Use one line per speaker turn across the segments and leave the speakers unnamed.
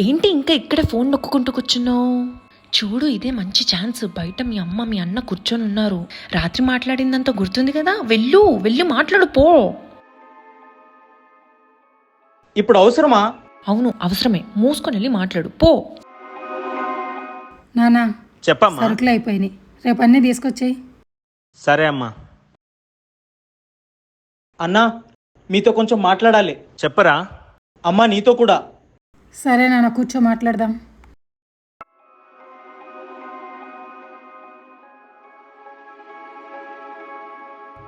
ఏంటి ఇంకా ఇక్కడ ఫోన్ నొక్కుంటూ కూర్చున్నావు? చూడు, ఇదే మంచి ఛాన్స్. బయట మీ అమ్మ మీ అన్న కూర్చొని ఉన్నారు. రాత్రి మాట్లాడిందంతా గుర్తుంది కదా, వెళ్ళి మాట్లాడు పో.
ఇప్పుడు అవసరమా?
అవును అవసరమే, మూసుకొని వెళ్ళి మాట్లాడు పో.
నానా
చెప్పమ్మా.
సరుకులు అయిపోయినాయి, రేపు అన్నీ తీసుకొచ్చాయి.
సరే అమ్మా. అన్నా, మీతో కొంచెం మాట్లాడాలి. చెప్పరా? అమ్మా నీతో కూడా.
సరే నాన్న, కూర్చో మాట్లాడదాం.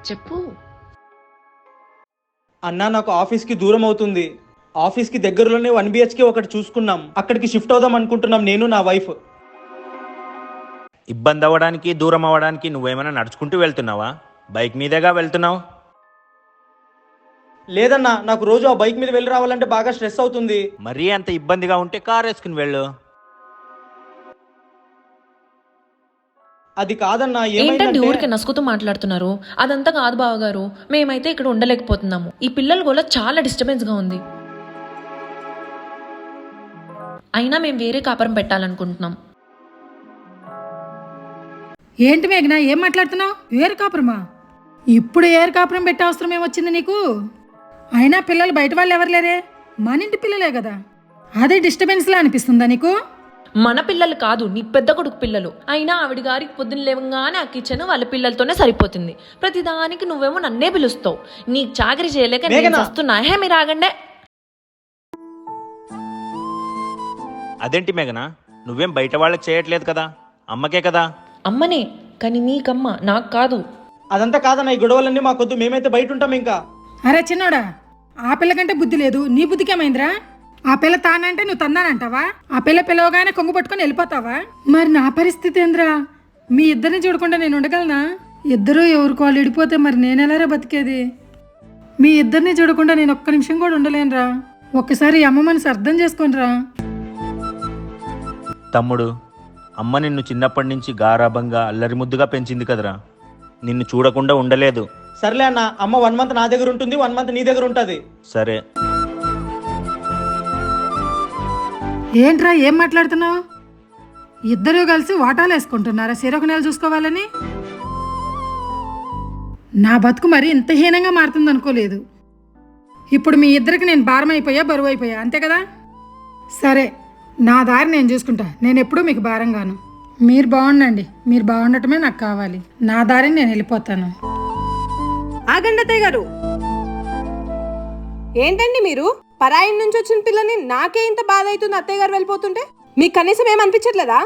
చెప్పు.
అన్నా, నాకు ఆఫీస్కి దూరం అవుతుంది. ఆఫీస్కి దగ్గరలోనే 1 BHK ఒకటి చూసుకున్నాం. అక్కడికి షిఫ్ట్ అవుదాం అనుకుంటున్నాం, నేను నా వైఫ్.
ఇబ్బంది అవ్వడానికి దూరం అవ్వడానికి నువ్వేమైనా నడుచుకుంటూ వెళ్తున్నావా? బైక్ మీదేగా వెళ్తున్నావు.
లేదన్నా, నాకు రోజు ఆ బైక్ మీద వెళ్ళి రావాలంటే బాగా స్ట్రెస్ అవుతుంది.
మరీ అంత ఇబ్బందిగా ఉంటే కార్ వేసుకుని వెళ్ళు.
అది కాదన్నా.
ఏంటండి ఊరికి నసుకుతూ మాట్లాడుతున్నారు? అదంతా కాదు బావగారు, మేమైతే ఇక్కడ ఉండలేకపోతున్నాము. ఈ పిల్లలు కూడా చాలా డిస్టర్బెన్స్ గా ఉంది. అయినా మేము వేరే కాపురం పెట్టాలనుకుంటున్నాం.
ఏంటి మేఘనా, ఏం మాట్లాడుతున్నావు? ఏరు కాపురమా? ఇప్పుడు ఏరు కాపురం పెట్టే అవసరం ఏమొచ్చింది నీకు? అయినా పిల్లలు బయట వాళ్ళు ఎవరు లేరే, మన ఇంటి పిల్లలే కదా. అదే డిస్టర్బెన్స్ లా అనిపిస్తుందా నీకు?
మన పిల్లలు కాదు, నీ పెద్ద కొడుకు పిల్లలు. అయినా ఆవిడ గారికి పొద్దున్న లేవగానే ఆ కిచెన్ వాళ్ళ పిల్లలతోనే సరిపోతుంది. ప్రతిదానికి నువ్వేమో నన్నే పిలుస్తావు. నీ చాకరీ చేయలేక నేను వస్తున్నా. మీరు ఆగండే.
అదేంటి మేఘనా, నువ్వేం బయట వాళ్ళకి చేయట్లేదు కదా, అమ్మకే కదా.
అమ్మనే, కానీ నీకమ్మ, నాకు కాదు.
అదంతా కాదన్నా, ఈ గొడవలన్నీ మాకొద్దు. మేమైతే బయట ఉంటాం ఇంకా.
అరే చిన్నోడా, ఆ పిల్లకంటే బుద్ధి లేదు, నీ బుద్ధికేమైందిరా? ఆ పిల్ల తానంటే నువ్వు తన్నానంటావా? ఆ పిల్ల పిలవగానే కొంగు పట్టుకొని వెళ్ళిపోతావా? మరి నా పరిస్థితి ఏంద్రా? మీ ఇద్దరిని చూడకుండా నేను ఉండగలనా? ఇద్దరూ ఎవరికి వాళ్ళు విడిపోతే మరి నేనెలారా బతికేది? మీ ఇద్దరిని చూడకుండా నేను ఒక్క నిమిషం కూడా ఉండలేనురా. ఒక్కసారి అమ్మ మనసు అర్థం చేసుకోనరా.
తమ్ముడు, అమ్మ నిన్ను చిన్నప్పటి నుంచి గారాబంగా అల్లరి ముద్దుగా పెంచింది కదరా. నిన్ను చూడకుండా ఉండలేదు.
సర్లే అన్న, అమ్మ 1 month నా దగ్గర ఉంటుంది, 1 month నీ దగ్గర ఉంటుంది.
సరే.
ఏంట్రా ఏం మాట్లాడుతున్నావు? ఇద్దరూ కలిసి వాటాలు వేసుకుంటున్నారా చెరొక నెల చూసుకోవాలని? నా బతుకు మరి ఇంత హీనంగా మారుతుంది అనుకోలేదు. ఇప్పుడు మీ ఇద్దరికి నేను భారం అయిపోయా, బరువు అయిపోయా, అంతే కదా? సరే, నా దారి నేను చూసుకుంటా. నేను ఎప్పుడూ మీకు భారంగాను. మీరు బాగుండండి, మీరు బాగుండటమే నాకు కావాలి. నా దారిని నేను వెళ్ళిపోతాను.
ఆగండి అత్తయ్య గారు. ఏంటండి మీరు? పరాయి నుంచి వచ్చిన పిల్లని నాకే ఇంత బాధ అవుతుంది అత్తయ్య గారు వెళ్ళిపోతుంటే. మీకు కనీసం ఏమనిపించట్లేదా?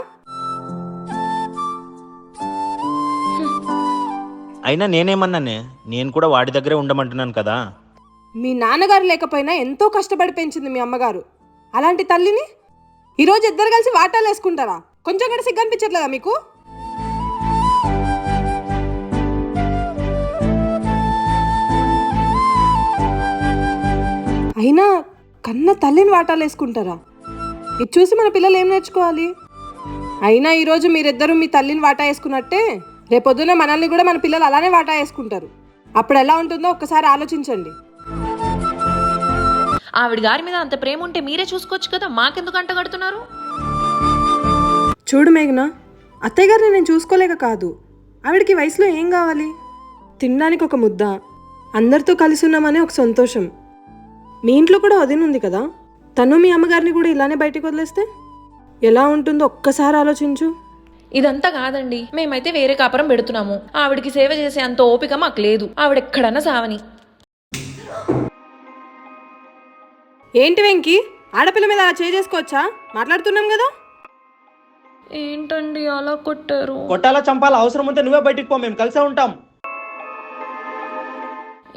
అయినా నేనేమన్నానే, నేను కూడా వాడి దగ్గరే ఉండమంటున్నాను కదా.
మీ నాన్నగారు లేకపోయినా ఎంతో కష్టపడి పెంచింది మీ అమ్మగారు. అలాంటి తల్లిని ఈరోజు ఇద్దరు కలిసి వాటాలు వేసుకుంటారా? కొంచెం కూడా సిగ్గు అనిపించట్లేదా మీకు? అయినా కన్న తల్లిని వాటాలు వేసుకుంటారా? ఇది చూసి మన పిల్లలు ఏం నేర్చుకోవాలి? అయినా ఈరోజు మీరిద్దరూ మీ తల్లిని వాటా వేసుకున్నట్టే రేపొద్దున మనల్ని కూడా మన పిల్లలు అలానే వాటా వేసుకుంటారు. అప్పుడు ఎలా ఉంటుందో ఒక్కసారి ఆలోచించండి.
ఆవిడ గారి మీద అంత ప్రేమ ఉంటే మీరే చూసుకోవచ్చు కదా, మాకెందుకు అంటగడుతున్నారు?
చూడు మేఘనా, అత్తయ్య గారిని నేను చూసుకోలేక కాదు. ఆవిడకి వయసులో ఏం కావాలి? తినడానికి ఒక ముద్ద, అందరితో కలిసి ఉన్నామనే ఒక సంతోషం. మీ ఇంట్లో కూడా వదినుంది కదా, తను మీ అమ్మగారిని కూడా ఇలానే బయటికి వదిలేస్తే ఎలా ఉంటుందో ఒక్కసారి ఆలోచించు.
ఇదంతా కాదండి, మేమైతే వేరే కాపురం పెడుతున్నాము. ఆవిడికి సేవ చేసే అంత ఓపిక మాకు లేదు. ఆవిడెక్కడన్నా సావని.
ఏంటి వెంకీ, ఆడపిల్ల మీద అలా చేసుకోవచ్చా? మాట్లాడుతున్నాం కదా.
ఏంటండి అలా కొట్టారు?
కొట్టాలా చంపాలా? అవసరం ఉంటే నువ్వే బయటికి పో, మేము కలిసే ఉంటాం.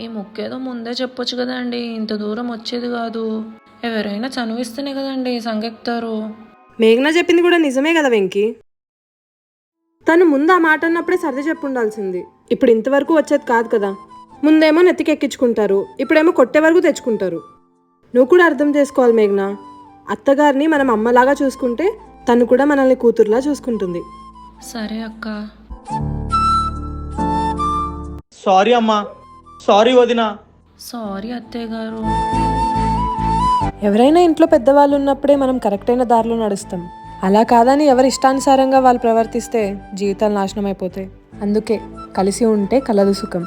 ఈ ముక్కేదో ముందే చెప్పొచ్చు కదండి, ఇంత దూరం వచ్చేది కాదు. ఎవరైనా చనువిస్తేనే కదండి సంగెక్తారు.
మేఘనా చెప్పింది కూడా నిజమే కదా వెంకీ. తను ముందు ఆ మాట అన్నప్పుడే సర్ది చెప్పుండాల్సింది. ఇప్పుడు ఇంతవరకు వచ్చేది కాదు కదా. ముందేమో నెత్తికెక్కించుకుంటారు, ఇప్పుడేమో కొట్టే వరకు తెచ్చుకుంటారు. నువ్వు కూడా అర్థం చేసుకోవాలి మేఘనా. అత్తగారిని మనం అమ్మలాగా చూసుకుంటే తను కూడా మనల్ని కూతురులా చూసుకుంటుంది.
సరే అక్క.
సారీ అమ్మా. సారీ వదినా.
సారీ అత్తయ్య గారు.
ఎవరైనా ఇంట్లో పెద్దవాళ్ళు ఉన్నప్పుడే మనం కరెక్ట్ అయిన దారిలో నడుస్తాం. అలా కాదని ఎవరి ఇష్టానుసారంగా వాళ్ళు ప్రవర్తిస్తే జీవితాలు నాశనం అయిపోతాయి. అందుకే కలిసి ఉంటే కలదు సుఖం.